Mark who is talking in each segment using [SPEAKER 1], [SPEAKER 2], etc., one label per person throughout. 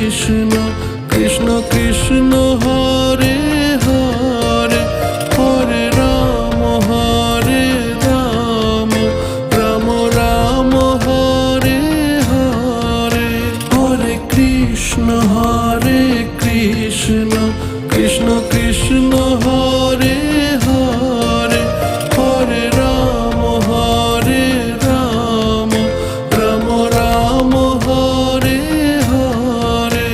[SPEAKER 1] Krishna Krishna Krishna Hare Hare Hare Ram Ram Ram Hare Hare Hare Krishna Krishna Krishna Hare Hare Hare Ram Ram Ram Hare Hare Hare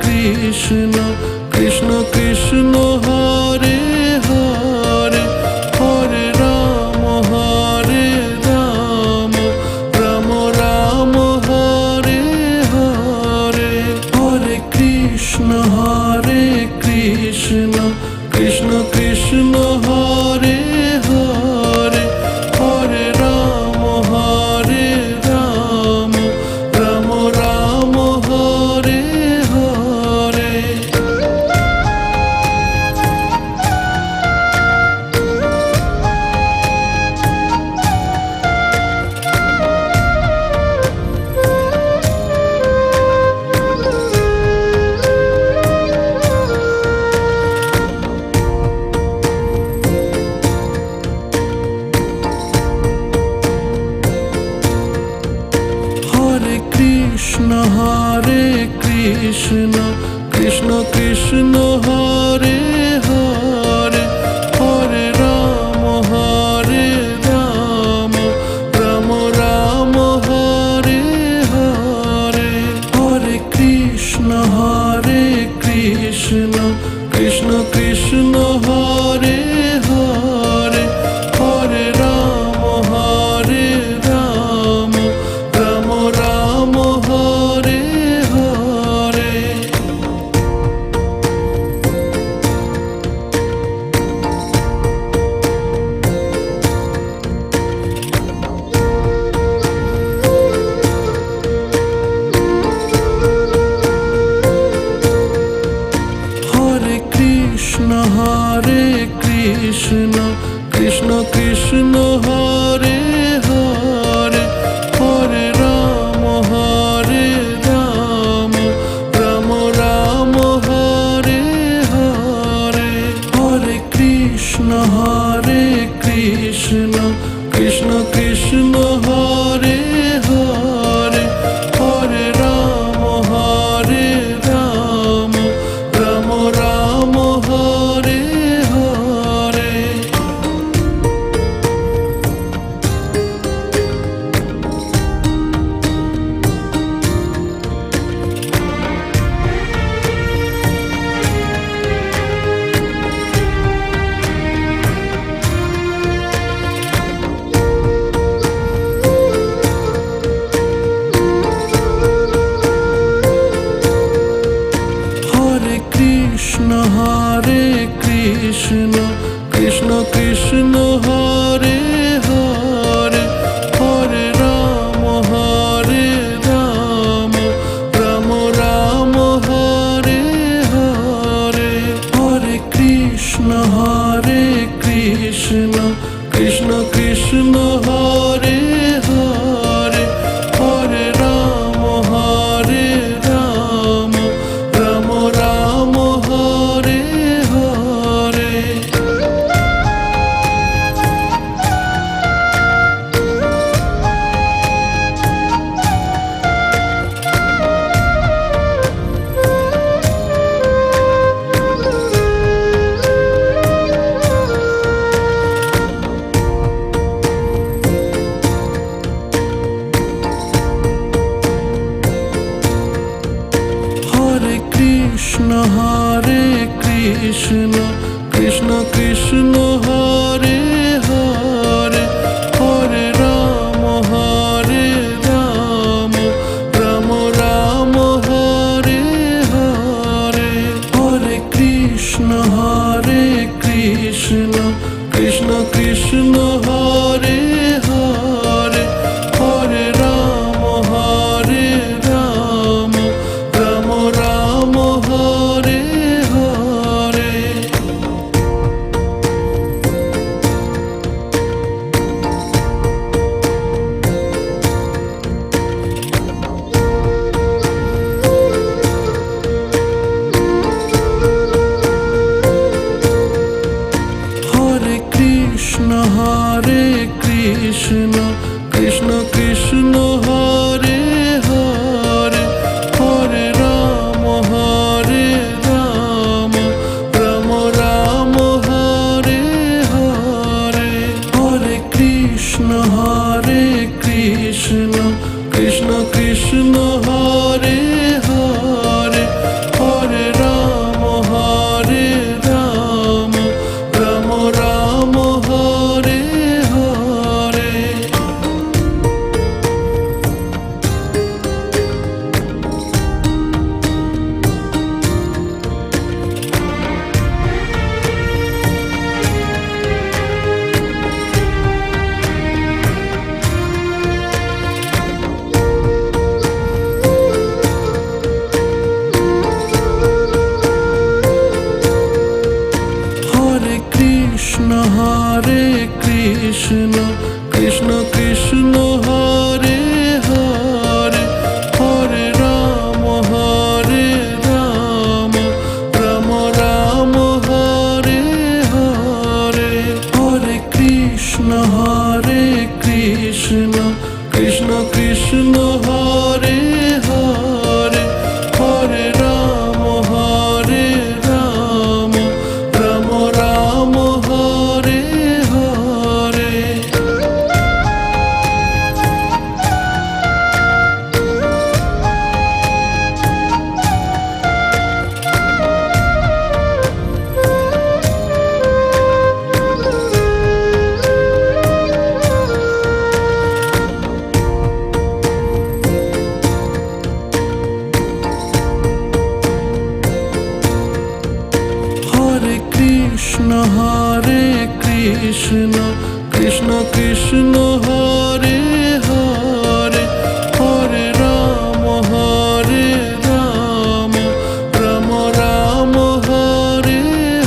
[SPEAKER 1] Krishna Krishna Krishna Hare Hare Hare Ram Ram Ram Hare Hare Hare Krishna Krishna Krishna Hare Hare Hare Ram Ram Ram Hare Hare Krishna Krishna Krishna Hare Hare Hare Ram Ram Ram Hare Hare Hare Krishna Krishna Krishna Hare Hare Hare Ram Ram Ram Hare Hare Hare Krishna Krishna Krishna Hare Hare Hare Ram Ram Ram Hare Hare Hare Krishna Krishna Krishna Hare Hare Hare Ram Ram Ram Hare Hare Krishna Krishna Krishna Hare Hare Hare Ram Ram Ram Hare Hare Hare Krishna Krishna Krishna Hare Hare Hare Ram Ram Ram Hare Hare Krishna Krishna Krishna Hare Hare Hare Ram Ram Ram Hare Hare Hare Krishna Krishna Hare Hare Hare Ram Ram Ram Hare Hare. Hare Krishna Krishna Krishna Hare Hare Hare Ram Ram Ram Hare Hare Hare Krishna Krishna Krishna Hare Hare Hare Ram Ram Ram Hare Hare. Hare Krishna Krishna Krishna Hare Hare Hare Ram Ram Ram Hare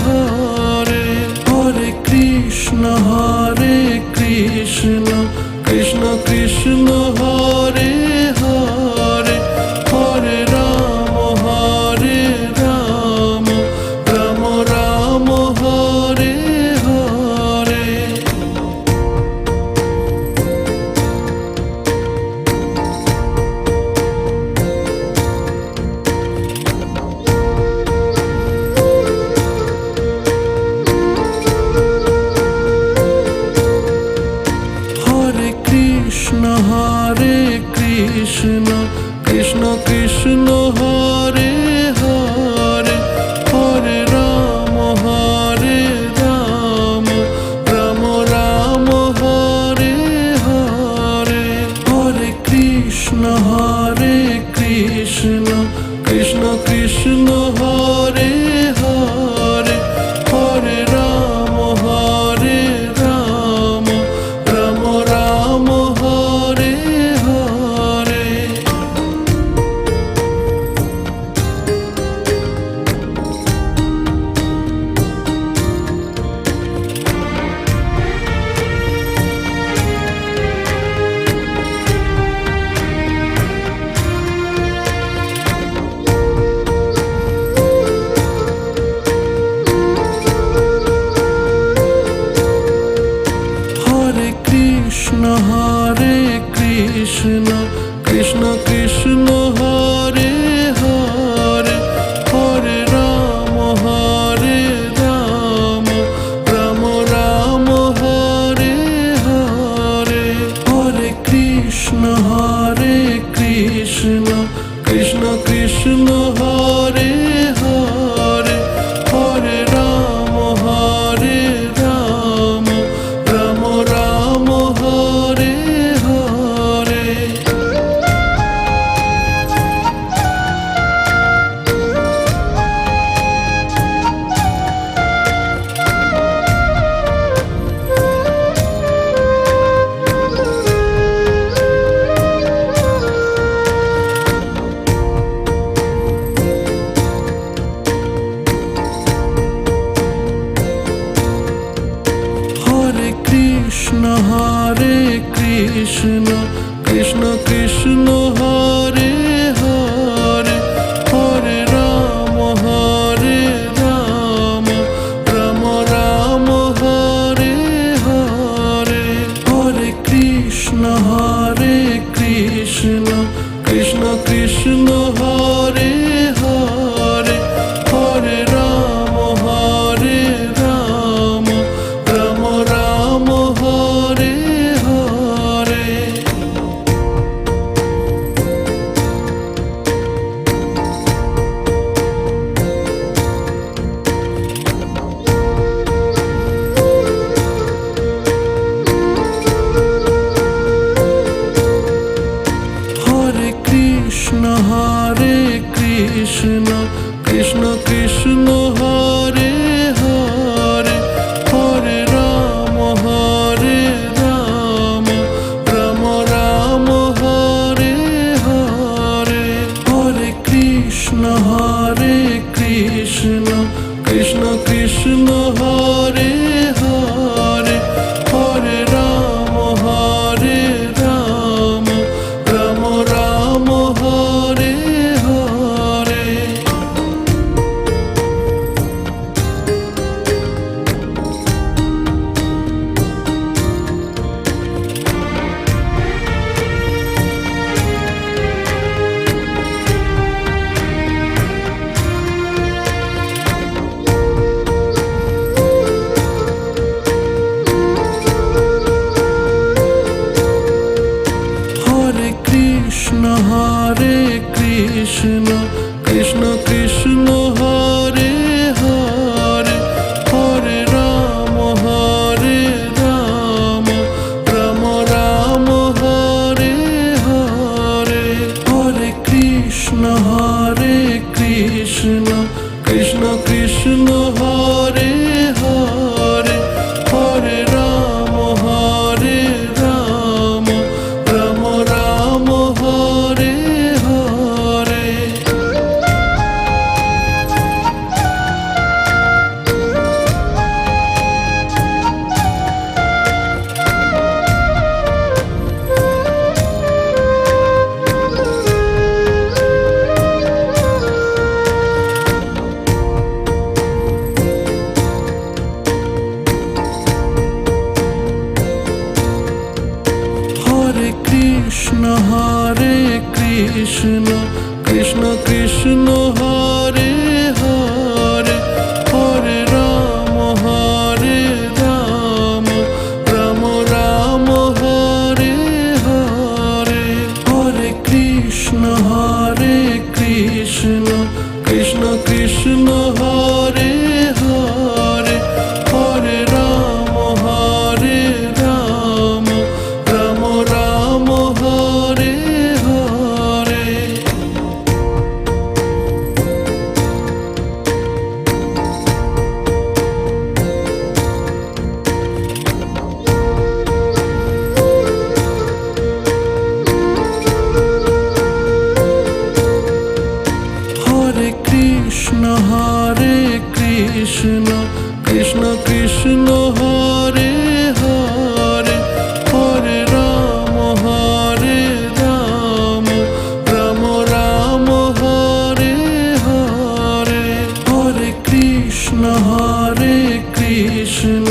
[SPEAKER 1] Hare Hare Krishna Krishna Krishna Hare Hare Hare Ram Ram Ram Hare Hare. Hare Krishna Krishna Krishna Hare Hare Hare Ram Ram Ram Hare Hare Hare Krishna Krishna Krishna Hare Hare Hare Ram Ram Ram Hare Hare. Krishna Krishna Krishna Hare Hare Hare Ram Ram Ram Hare Hare Hare Krishna Krishna Krishna Hare Hare Hare Ram Ram Ram Hare Hare. Krishna Krishna Krishna Hare Hare Hare Ram Ram Ram Hare Hare Hare Krishna Krishna Krishna Hare Hare Hare Ram Ram Ram Hare Hare. Krishna Hare Krishna Krishna Krishna Hare Hare Hare Ram Ram Ram Hare Hare Hare Krishna Krishna Krishna Hare Hare Hare Ram Ram Ram Hare Hare Krishna Krishna Krishna Hare Hare Hare Ram Ram Ram Hare Hare Hare Krishna Krishna Krishna Hare Hare Hare Ram Ram Ram Hare Hare Krishna Krishna Krishna Hare Hare Hare Ram Ram Ram Hare Hare Hare Krishna Krishna Krishna Hare Hare Hare Ram Ram Ram Hare Hare Hare Krishna Krishna Krishna Hare Hare Hare Ram Ram Ram Hare Hare Hare Krishna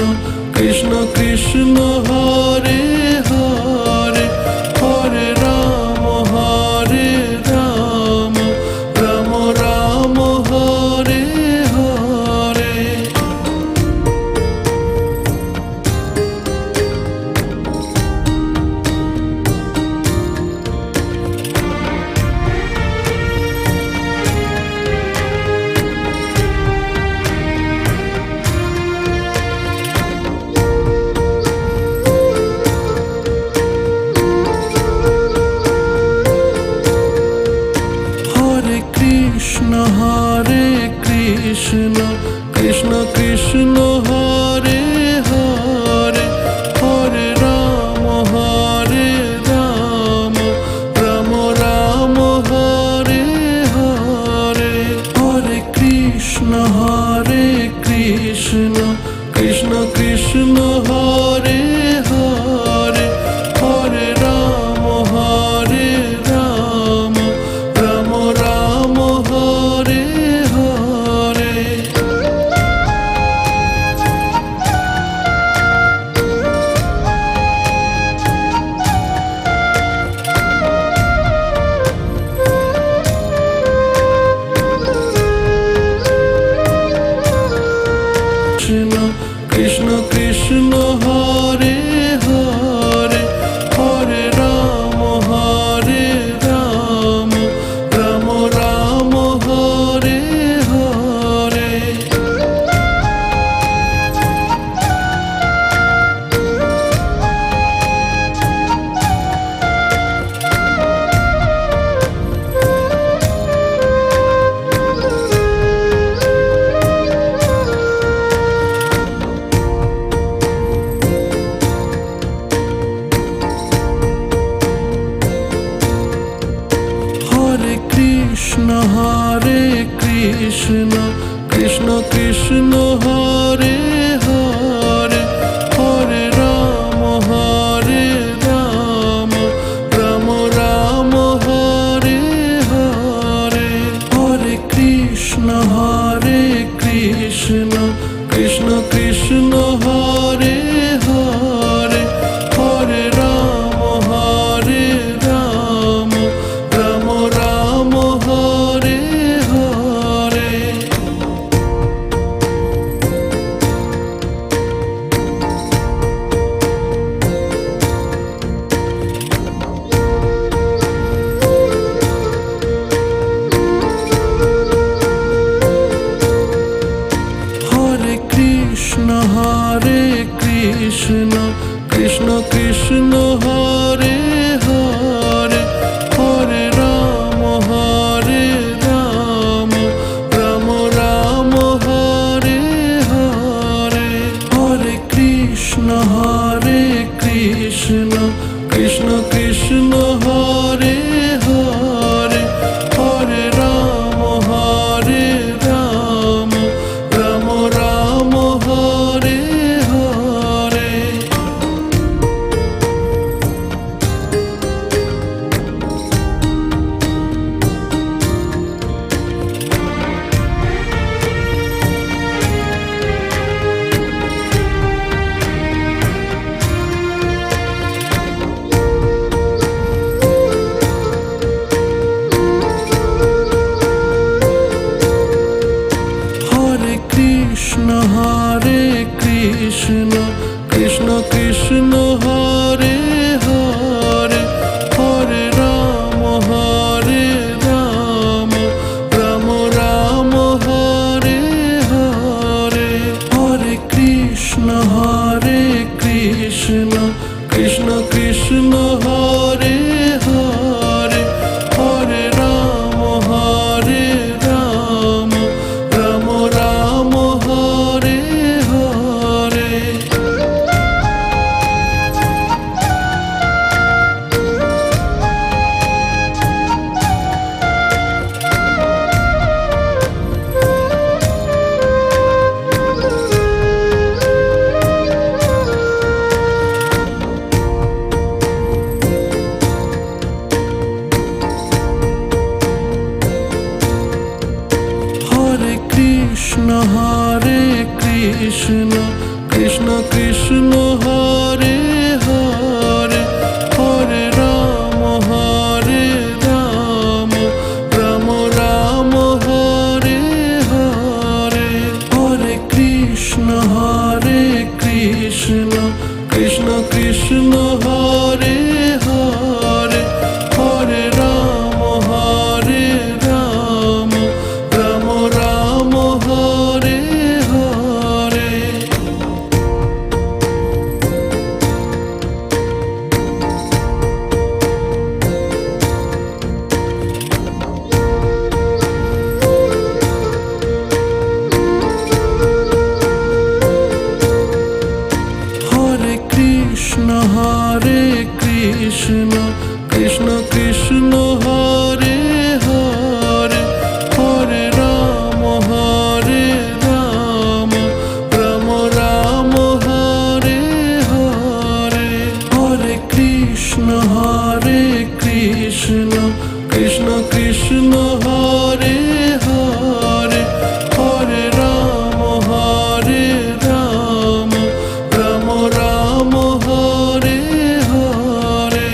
[SPEAKER 1] Krishna Krishna Hare Hare Hare Ram Ram Ram Hare Hare Krishna Hare Krishna Krishna Krishna Hare Hare Hare Ram Ram Ram Hare Hare Hare Krishna Krishna Krishna Hare Hare Hare Ram Ram Ram Hare Hare Hare Krishna Krishna Krishna Hare Hare Hare Ram Ram Ram Hare Hare Hare Krishna Krishna Krishna Hare Hare Hare Ram Ram Ram Hare Hare Krishna Krishna Krishna Hare Hare Hare Ram Ram Ram Hare Hare Hare Krishna Krishna Krishna Hare Hare Hare Ram Ram Ram Hare Hare Krishna Krishna Krishna Hare Hare Hare Ram Ram Ram Hare Hare Hare Krishna Krishna Krishna Hare Hare Hare Ram Ram Ram Hare Hare Hare Krishna Krishna Krishna Hare Hare Hare Ram Ram Ram Hare Hare Hare Krishna Krishna Krishna Hare Hare Hare Ram Ram Ram Hare Hare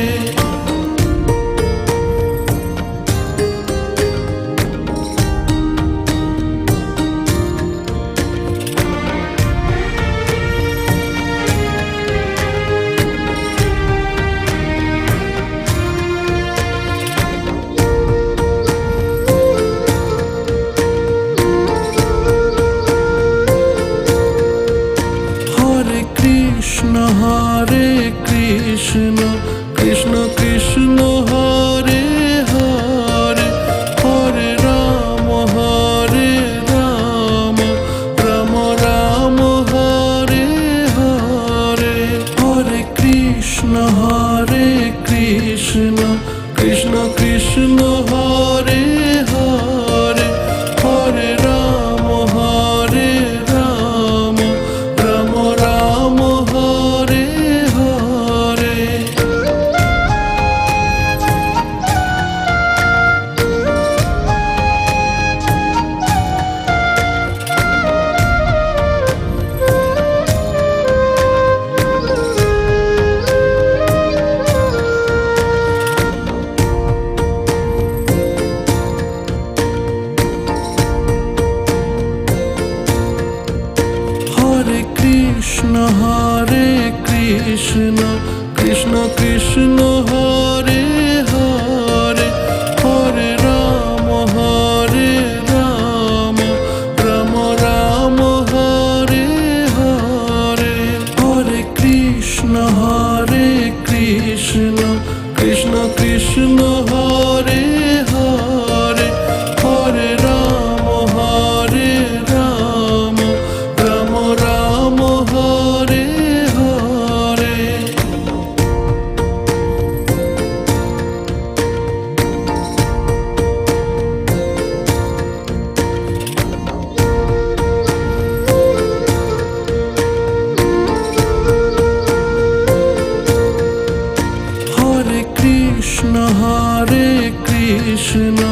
[SPEAKER 1] Krishna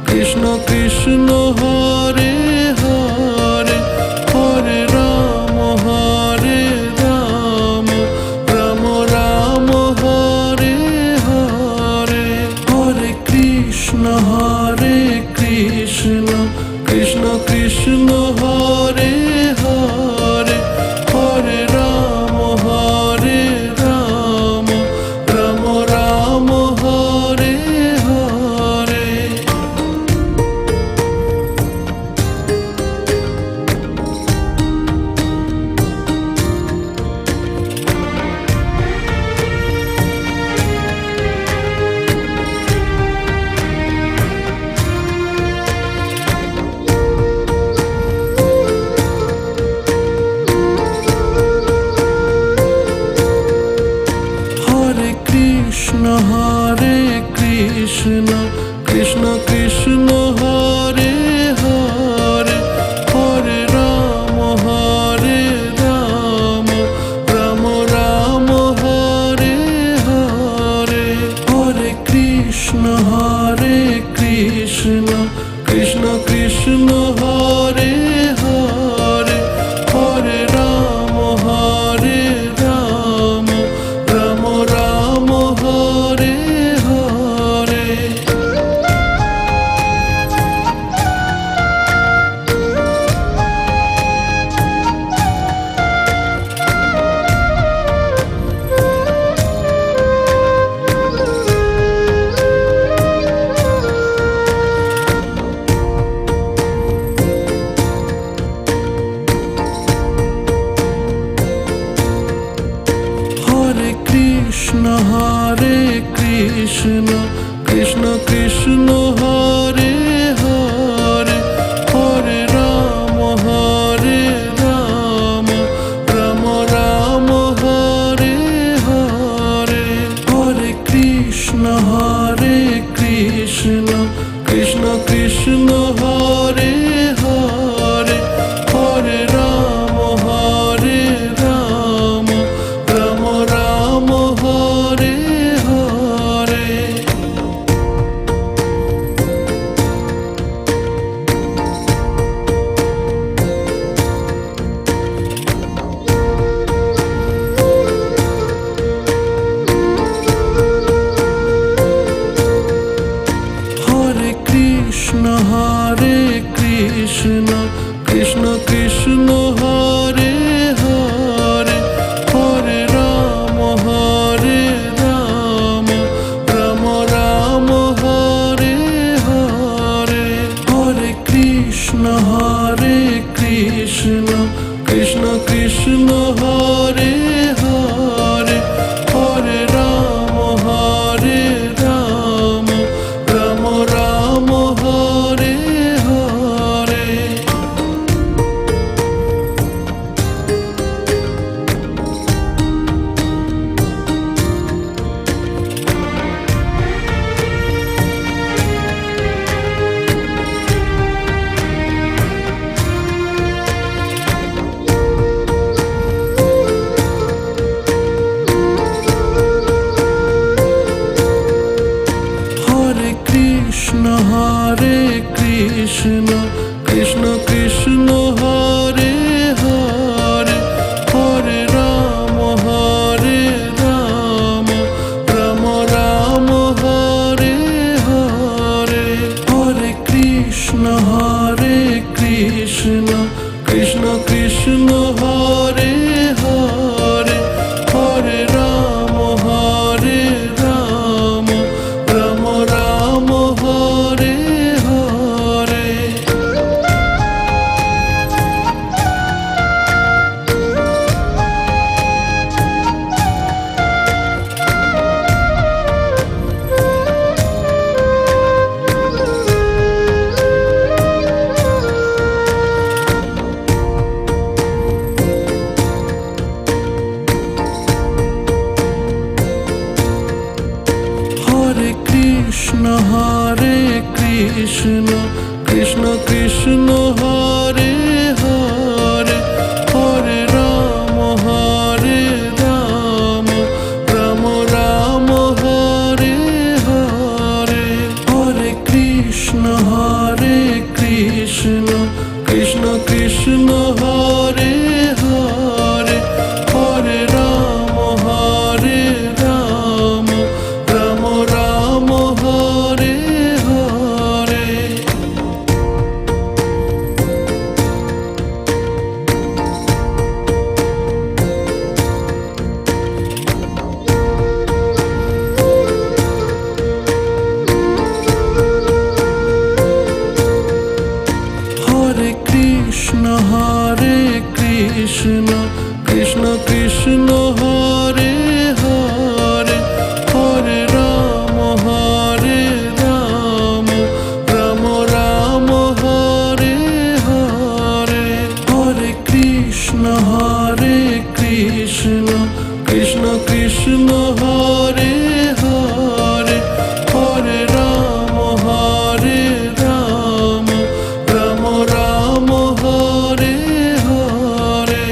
[SPEAKER 1] Krishna Krishna Hare Hare Hare Ram Ram Ram Hare Hare Hare Krishna Krishna Krishna Hare Hare Hare Ram Ram Ram Hare Hare Krishna Krishna Krishna Hare Hare Hare Ram Ram Ram Hare Hare Hare Krishna Krishna Krishna Hare Hare Hare Ram Ram Ram Hare Hare Krishna Krishna Krishna Hare Hare Hare Ram Ram Ram Hare Hare Hare Krishna Krishna Krishna Hare Hare Hare Ram Ram Ram Hare Hare Krishna Krishna Krishna Hare Hare Hare Ram Ram Ram Hare Hare Hare Krishna Krishna Krishna Hare Hare Hare Ram Ram Ram Hare Hare Krishna Krishna Krishna Hare Hare Hare Ram Ram Ram Hare Hare Hare Krishna Krishna Krishna Hare Hare Hare Ram Ram Ram Hare Hare Krishna Krishna Krishna Hare Hare Hare Ram Ram Ram Hare Hare Hare Krishna Krishna Hare Krishna Krishna Krishna Hare Hare Hare Ram Ram Ram Hare Hare Hare Krishna Krishna Krishna Hare Hare Hare Ram Ram Ram Hare Hare Hare Krishna Krishna Krishna Hare Hare Hare Ram Ram Ram Hare Hare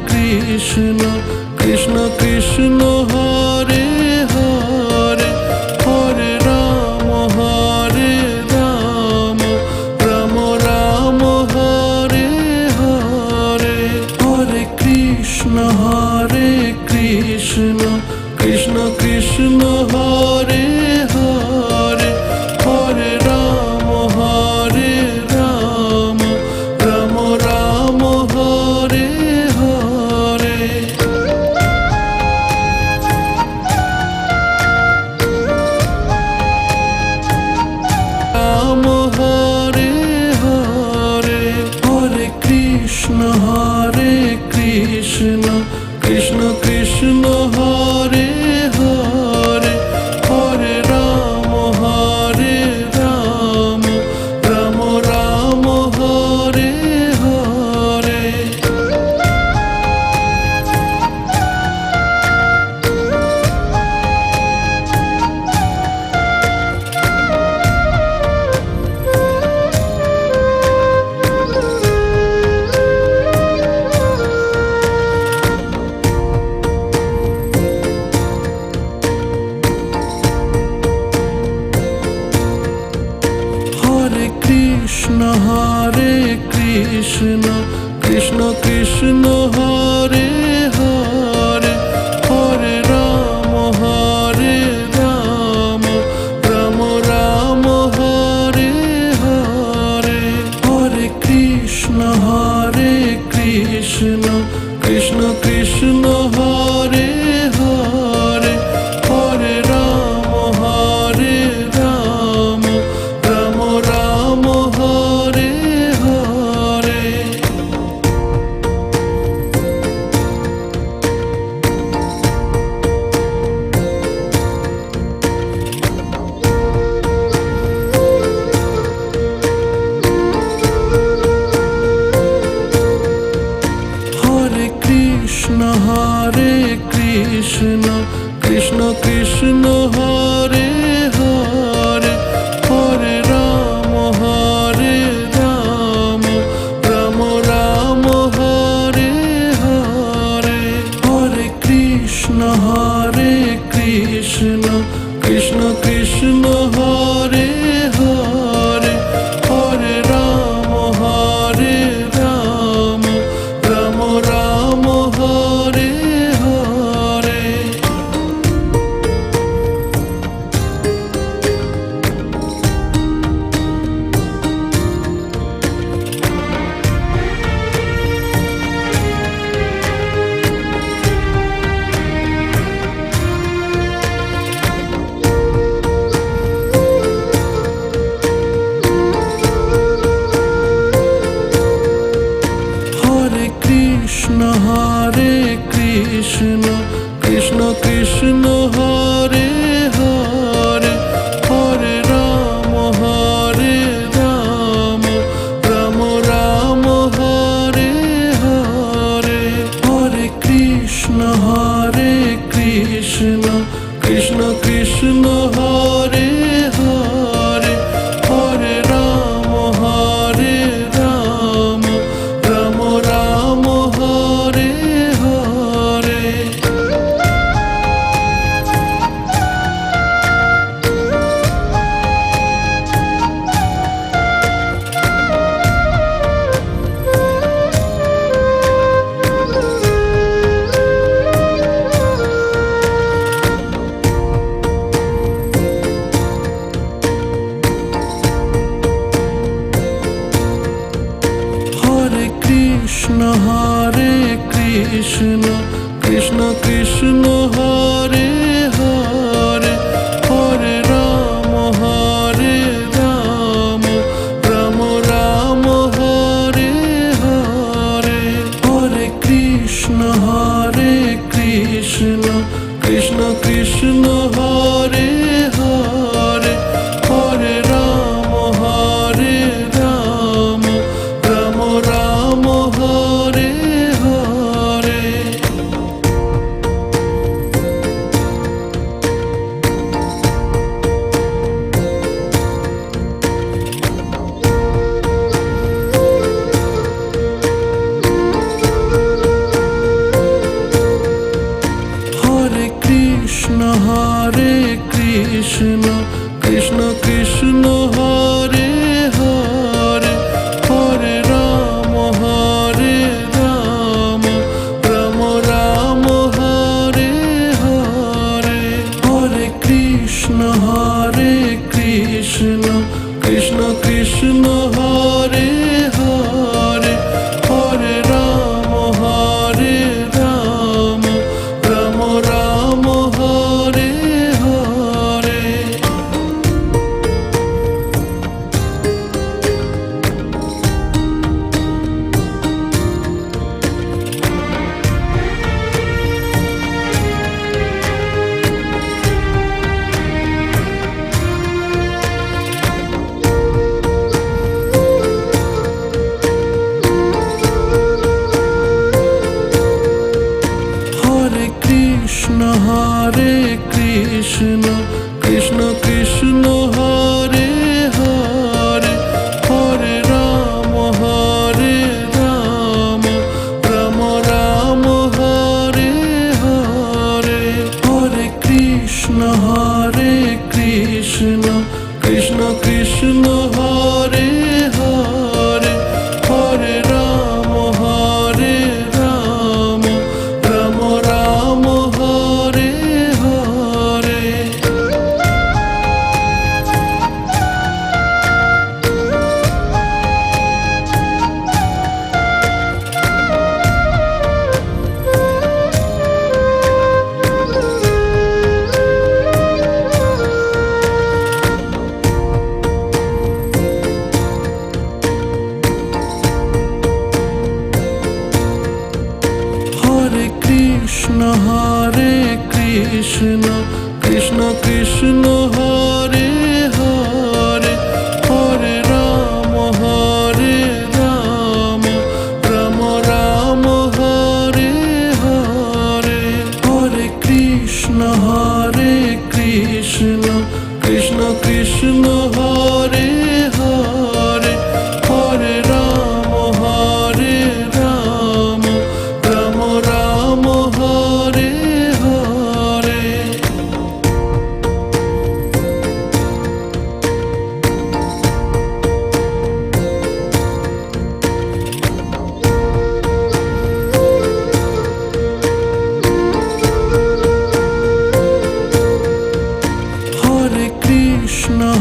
[SPEAKER 1] Krishna Krishna Krishna Hare Hare Hare Ram Ram Ram Hare Hare Hare Krishna Krishna Krishna Hare Hare Hare Ram Ram Ram Hare Hare Ram Hare Hare Hare Krishna Krishna Krishna Hare Hare Hare Ram Ram Ram Hare Hare Krishna Krishna Krishna Hare Hare Hare Ram Ram Ram Hare Hare Hare Krishna Krishna Krishna Hare Hare Hare Ram Ram Ram Hare Hare Hare Krishna Krishna Krishna Hare Hare Hare Ram Ram Ram Hare Hare Hare Krishna Krishna Krishna Hare Hare Hare Ram Ram Ram Hare Hare Krishna Krishna Krishna Hare Hare Hare Ram Ram Krishna Hare Krishna Krishna Krishna Hare Hare Hare Ram Ram Ram Hare Hare Hare Krishna Krishna Krishna Hare Hare Hare Ram Ram Ram Hare Hare Hare Krishna Krishna Krishna Hare Hare Hare Ram Ram Ram Hare Hare Hare Krishna Krishna Krishna Hare Hare Hare Ram Ram Ram Hare Hare Hare Krishna Krishna Krishna Hare Hare Hare Ram Ram Ram Hare Hare Hare Krishna Krishna Krishna Hare Hare Hare Ram Ram Ram Hare Hare Hare Krishna Krishna Krishna Hare Hare Hare Ram Ram Ram Hare Hare Hare Krishna Krishna Krishna Hare Hare Hare Ram Ram Ram Hare Hare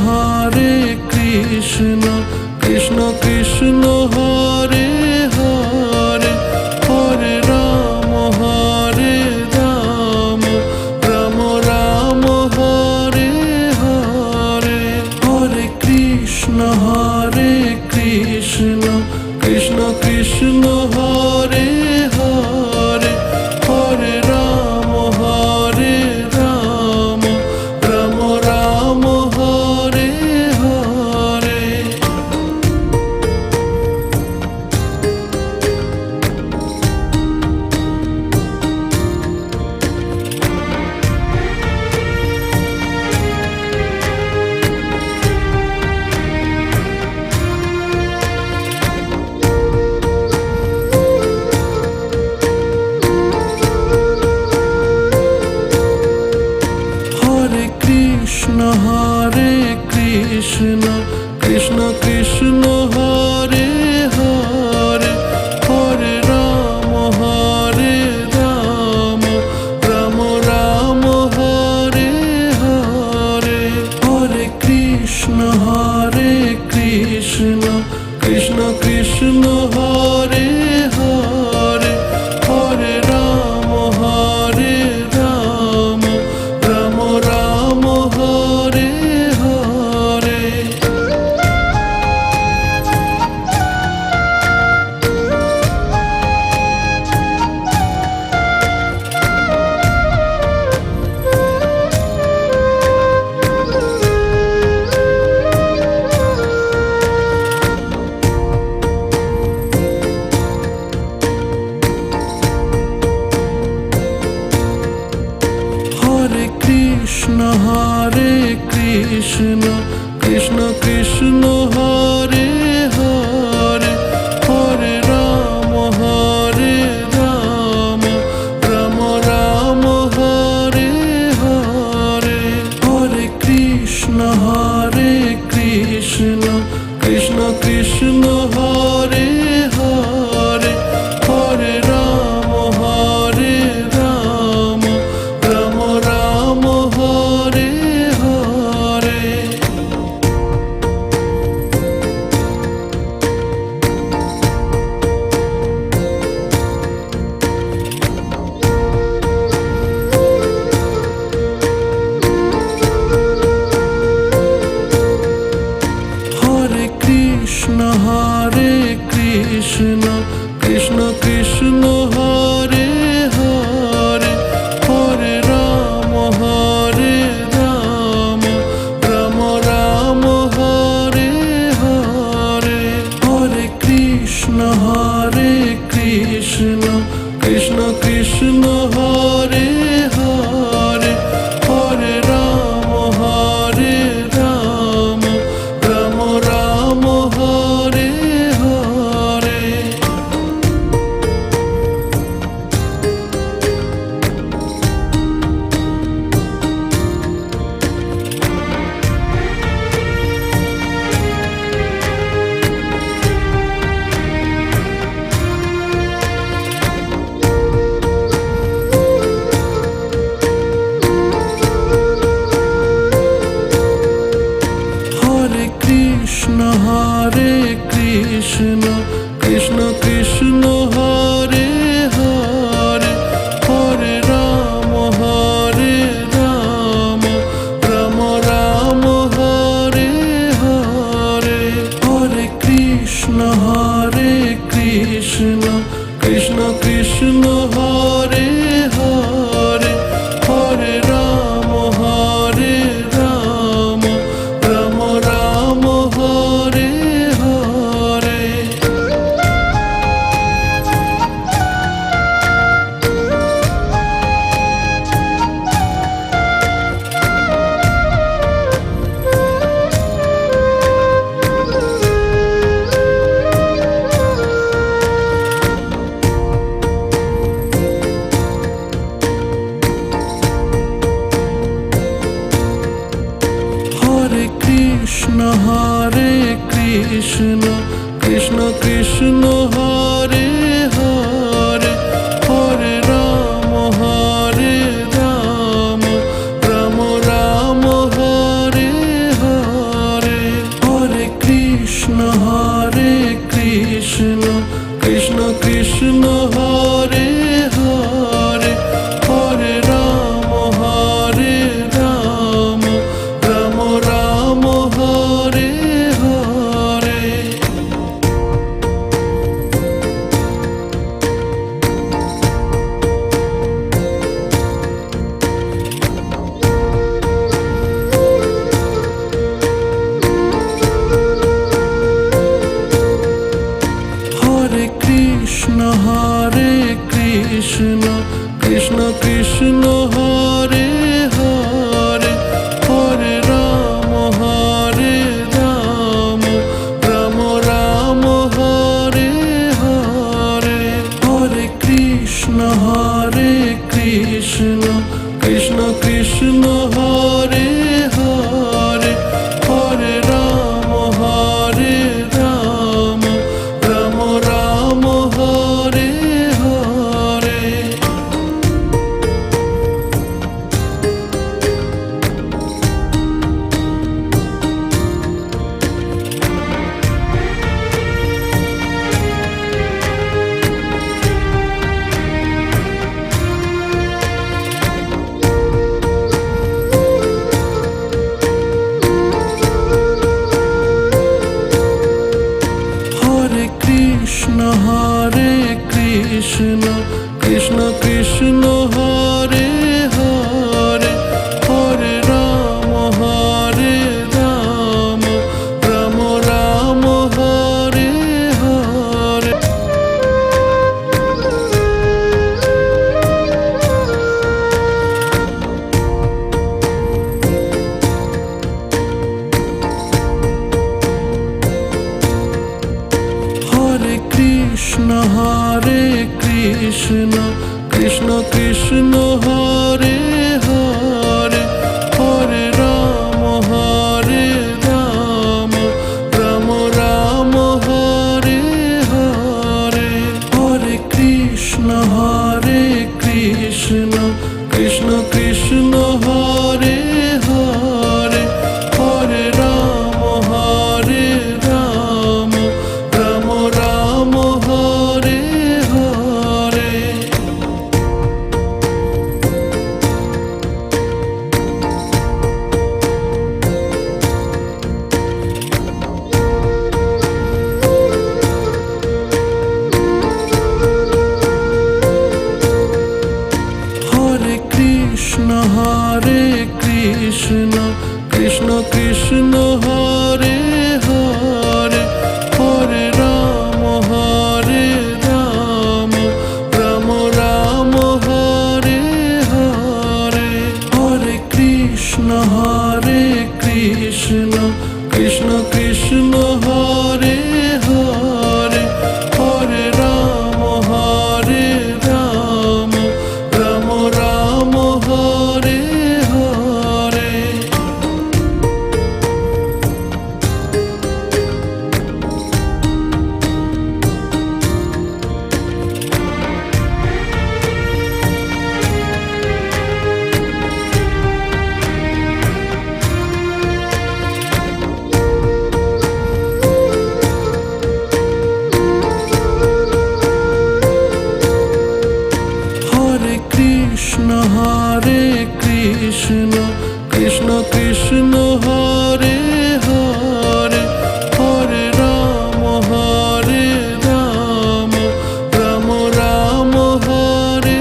[SPEAKER 1] Hare Krishna Krishna Krishna Hare Hare Hare Ram Ram Ram Hare Hare Hare Krishna Krishna Krishna Hare Hare Hare Ram Ram Ram Hare Hare Krishna Krishna Krishna Hare Hare Hare Ram Ram Ram Hare Hare Hare Krishna Krishna Krishna Hare Hare Hare Ram Ram Ram Hare Hare Hare Krishna Krishna Krishna Hare Hare Hare Ram Ram Ram Hare Hare Hare Krishna Krishna Krishna Hare Hare Hare Ram Ram Ram Hare Hare Hare Krishna Krishna Krishna Hare Hare Hare Ram Ram Ram Hare Hare Hare Krishna Krishna Krishna Hare Hare Hare Ram Ram Ram Hare Hare Hare Krishna Krishna Krishna Hare Hare Hare Ram Ram Ram Hare Hare Hare Krishna Krishna Krishna Hare Hare Hare Ram Ram Ram Hare Hare Hare Krishna Krishna Krishna Hare Hare Hare Ram Ram Ram Hare Hare Hare Krishna Krishna Krishna Hare Hare Hare Ram Ram Ram Hare Hare Krishna Krishna Hare Hare Hare Ram Ram Ram Hare Hare Krishna Hare Krishna Krishna Krishna Hare Hare Hare Ram Ram Ram Hare Hare Hare Krishna Krishna Krishna Hare Hare Hare Ram Ram Ram Hare Hare Hare Krishna Krishna Krishna Hare Hare Hare Ram Ram Ram Hare Hare Hare Krishna Krishna Krishna Hare Hare Hare Ram Ram Ram Hare Hare Hare Krishna Krishna Krishna Hare Hare Hare Ram Ram Ram Hare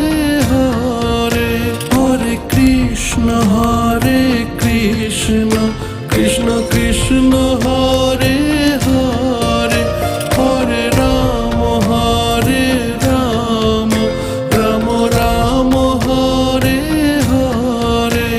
[SPEAKER 1] Hare Hare Krishna Krishna Krishna Hare Hare Hare Ram Ram Ram Hare Hare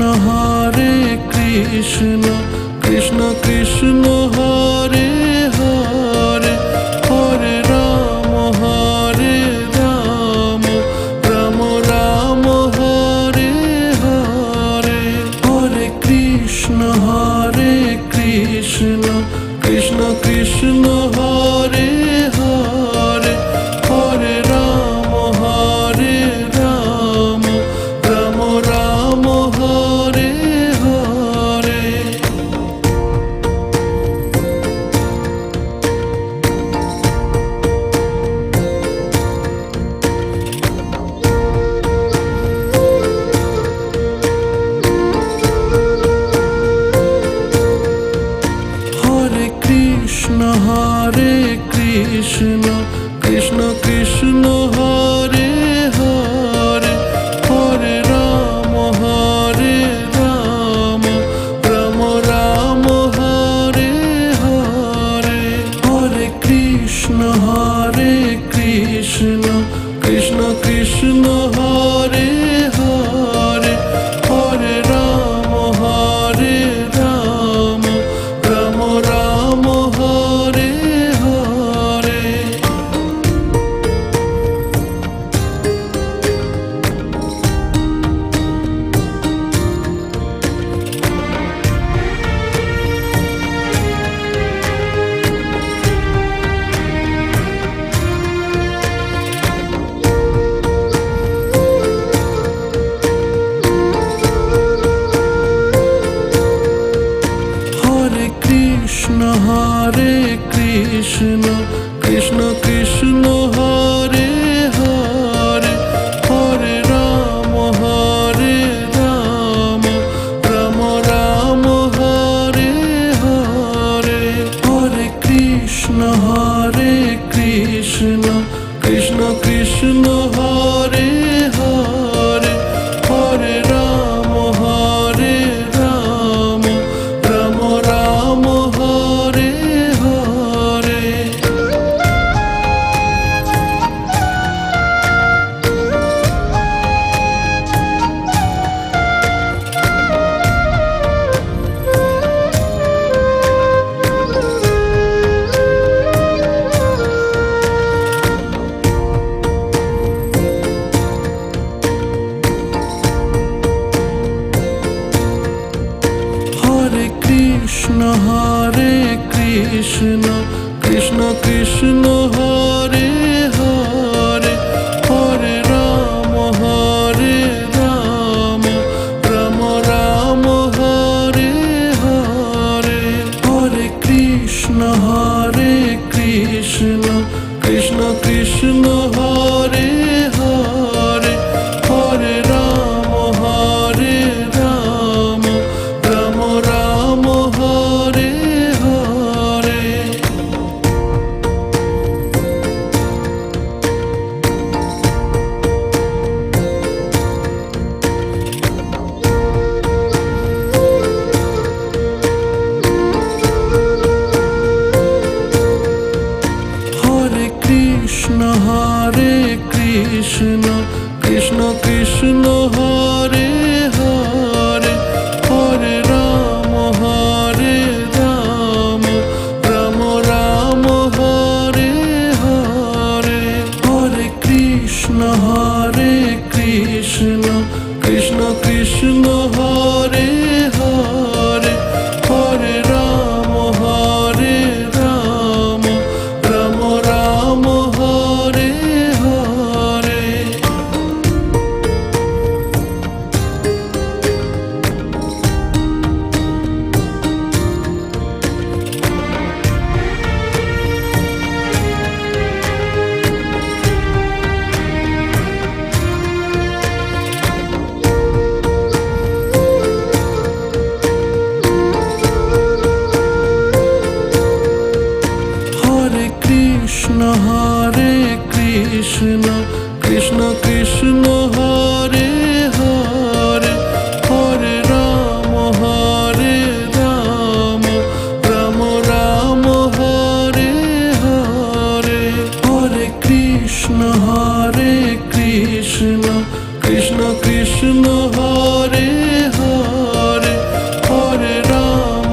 [SPEAKER 1] Hare Krishna Krishna Krishna Hare Hare Hare Ram Ram Ram Hare Hare Hare Krishna Krishna Krishna Hare Hare Hare Ram Ram Ram Hare Hare Krishna Krishna Krishna Hare Hare Hare Ram Ram Ram Hare Hare Hare Krishna Krishna Krishna Hare Hare Hare Ram Ram Ram Hare Hare Hare Krishna Krishna Krishna Hare Hare Hare Ram Ram Ram Hare Hare Hare Krishna Krishna Krishna Hare Hare Hare Ram Ram Ram Hare Hare Hare Krishna Krishna Krishna Hare Hare Hare Ram Ram Ram Hare Hare Hare Krishna Krishna Krishna Hare Hare Hare Ram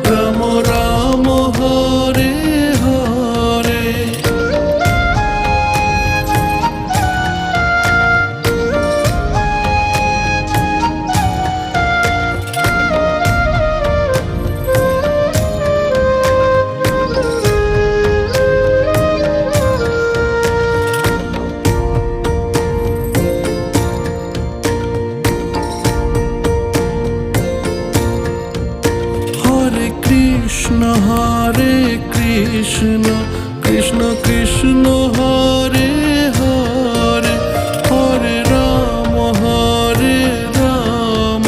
[SPEAKER 1] Ram Ram Hare Hare Hare Krishna Krishna Krishna Hare Hare Hare Ram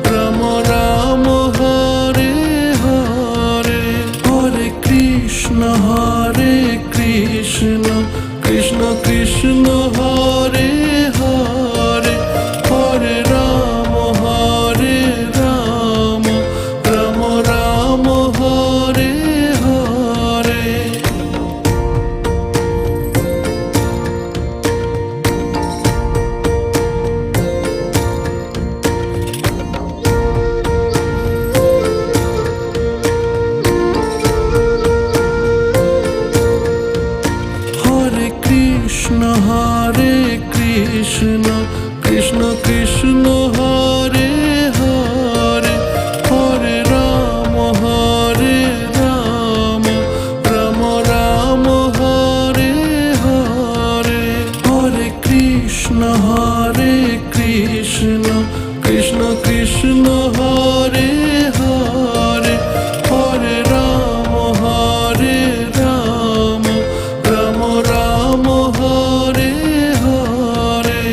[SPEAKER 1] Ram Ram Hare Hare Hare Krishna Krishna Krishna Hare Hare Hare Ram Ram Ram Hare Hare Hare Krishna Krishna Krishna Hare Hare Hare Ram Ram Ram Hare Hare Hare Krishna Krishna Krishna Hare Hare Hare Ram Ram Ram Hare Hare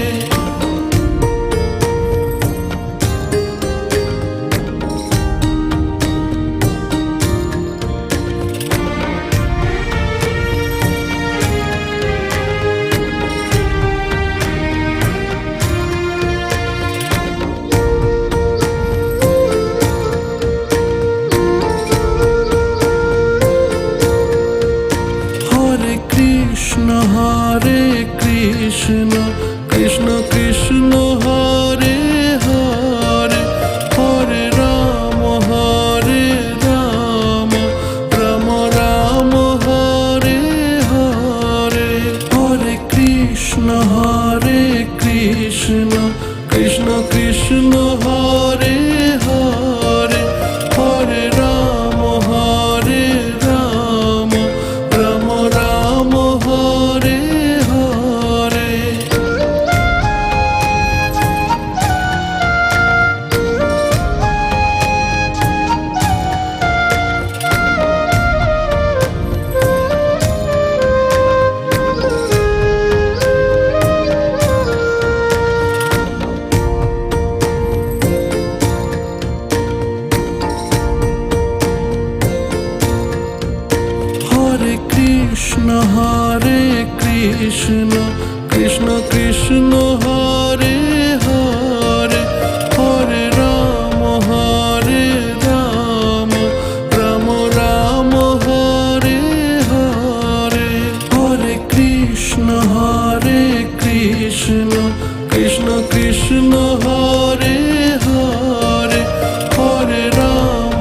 [SPEAKER 1] Hare Krishna Krishna Krishna Hare Hare Hare Ram Ram Ram Hare Hare Hare Krishna Krishna Krishna Hare Hare Hare Krishna Krishna Hare Hare Hare Ram Ram Ram Hare Hare Hare Krishna Krishna Krishna Hare Hare Hare Ram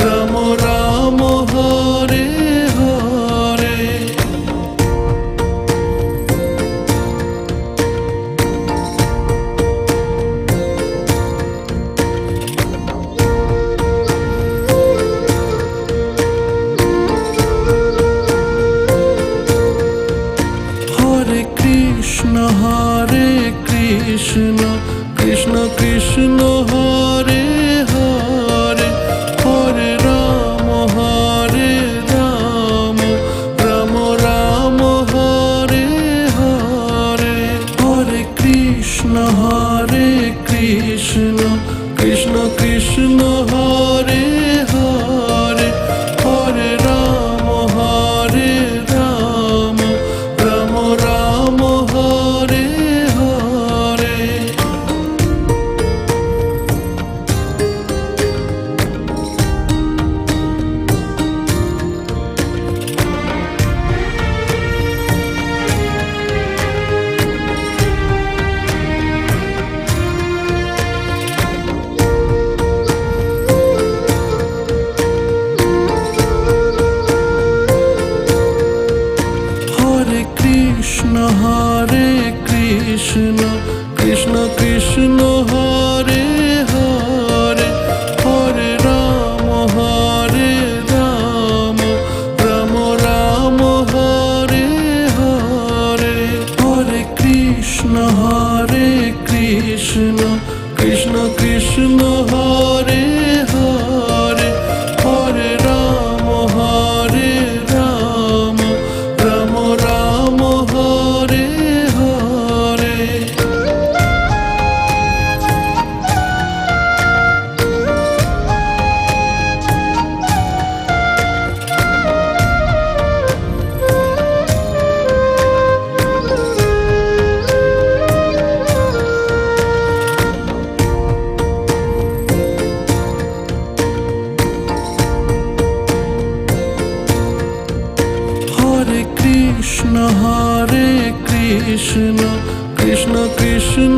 [SPEAKER 1] Ram Ram Hare Hare Hare Krishna Krishna Krishna Hare Hare Hare Ram Ram Ram Hare Hare Hare Krishna Krishna Krishna Hare Hare Hare Ram Ram Ram Hare Hare Hare Krishna Krishna Krishna Hare Hare Hare Ram Ram Ram Hare Hare Hare Krishna Krishna Krishna Hare Hare Hare Ram Ram Ram Hare Hare Hare Krishna Krishna Krishna